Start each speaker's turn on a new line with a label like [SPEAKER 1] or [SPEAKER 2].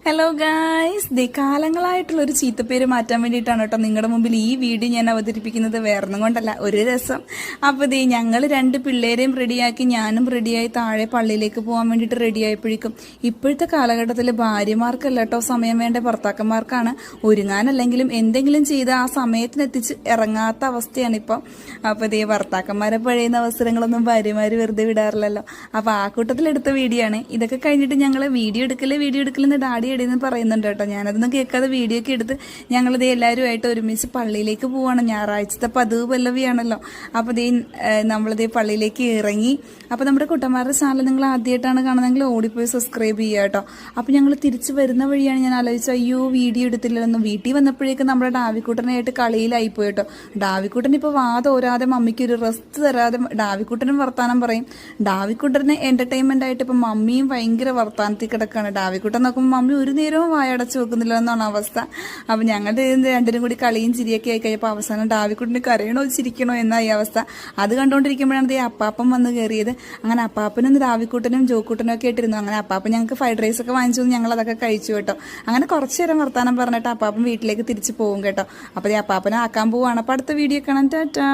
[SPEAKER 1] Hello guys, കാലങ്ങളായിട്ടുള്ളൊരു ചീത്തപ്പേര് മാറ്റാൻ വേണ്ടിയിട്ടാണ് കേട്ടോ നിങ്ങളുടെ മുമ്പിൽ ഈ വീഡിയോ ഞാൻ അവതരിപ്പിക്കുന്നത്. വേറൊന്നും കൊണ്ടല്ല, ഒരു രസം. അപ്പോൾ ഞങ്ങൾ രണ്ട് പിള്ളേരെയും റെഡിയാക്കി ഞാനും റെഡിയായി താഴെ പള്ളിയിലേക്ക് പോകാൻ വേണ്ടിയിട്ട് റെഡിയായപ്പോഴേക്കും ഇപ്പോഴത്തെ കാലഘട്ടത്തിൽ ഭാര്യമാർക്കല്ല കേട്ടോ സമയം വേണ്ട, ഭർത്താക്കന്മാർക്കാണ്. ഒരുങ്ങാനല്ലെങ്കിലും എന്തെങ്കിലും ചെയ്ത് ആ സമയത്തിനെത്തിച്ച് ഇറങ്ങാത്ത അവസ്ഥയാണ് ഇപ്പം. അപ്പോൾ ഭർത്താക്കന്മാരെ പഴയുന്ന അവസരങ്ങളൊന്നും ഭാര്യമാർ വെറുതെ വിടാറില്ലല്ലോ. അപ്പോൾ ആ കൂട്ടത്തിലെടുത്ത വീഡിയോ ആണ്. ഇതൊക്കെ കഴിഞ്ഞിട്ട് ഞങ്ങൾ വീഡിയോ എടുക്കലെന്ന് ഡാഡി എന്ന് പറയുന്നുണ്ട് കേട്ടോ. ഞാനതൊന്നും കേൾക്കാതെ വീഡിയോ ഒക്കെ എടുത്ത് ഞങ്ങളിത് എല്ലാവരുമായിട്ട് ഒരുമിച്ച് പള്ളിയിലേക്ക് പോവാണ്. ഞായറാഴ്ചത്തെ പതിവ് പല്ലവിയാണല്ലോ. അപ്പോൾ നമ്മളിതേ പള്ളിയിലേക്ക് ഇറങ്ങി. അപ്പോൾ നമ്മുടെ കുട്ടന്മാരുടെ ചാനൽ നിങ്ങൾ ആദ്യമായിട്ടാണ് കാണുന്നതെങ്കിൽ ഓടിപ്പോയി സബ്സ്ക്രൈബ് ചെയ്യുക കേട്ടോ. അപ്പോൾ ഞങ്ങൾ തിരിച്ച് വരുന്ന വഴിയാണ് ഞാൻ ആലോചിച്ചു, അയ്യോ വീഡിയോ എടുത്തില്ലല്ലോ. വീട്ടിൽ വന്നപ്പോഴേക്കും നമ്മുടെ ഡാവിക്കുട്ടനായിട്ട് കളിയിലായിപ്പോയി കേട്ടോ. ഡാവിക്കുട്ടൻ ഇപ്പോൾ വാദോരാതെ മമ്മിക്ക് ഒരു റെസ്റ്റ് തരാതെ ഡാവിക്കുട്ടനും വർത്താനം പറയും. ഡാവിക്കുട്ടന് എന്റർടൈൻമെന്റ് ആയിട്ട് ഇപ്പം മമ്മിയും ഭയങ്കര വർത്താനത്തിൽ കിടക്കാണ്. ഡാവിക്കുട്ടൻ നോക്കുമ്പോൾ മമ്മി ഒരു നേരവും വായടച്ച് വെക്കുന്നില്ല എന്നാണ് അവസ്ഥ. അപ്പം ഞങ്ങളുടെ രണ്ടിനും കൂടി കളിയും ചിരിയൊക്കെ ആയി കഴിയപ്പോൾ അവസാനം ഡാവിക്കുട്ടിന് കരയണോ ചിരിക്കണോ എന്നായി അവസ്ഥ. അത് കണ്ടുകൊണ്ടിരിക്കുമ്പോഴാണ് അപ്പാപ്പൻ വന്ന് കയറിയത്. അങ്ങനെ അപ്പാപ്പനും ഡാവിക്കുട്ടനും ജോക്കുട്ടനും ഒക്കെ ആയിട്ടിരുന്നു. അങ്ങനെ അപ്പാപ്പൻ ഞങ്ങൾക്ക് ഫ്രൈഡ് റൈസ് ഒക്കെ വാങ്ങിച്ചു, ഞങ്ങൾ അതൊക്കെ കഴിച്ചു കേട്ടോ. അങ്ങനെ കുറച്ചു നേരം വർത്താനം പറഞ്ഞിട്ട് അപ്പാപ്പൻ വീട്ടിലേക്ക് തിരിച്ചു പോകും കേട്ടോ. അപ്പോൾ അപ്പാപ്പനെ ആക്കാൻ പോവാണ്. അപ്പോൾ അടുത്ത വീഡിയോ കാണാൻ ടാറ്റാ.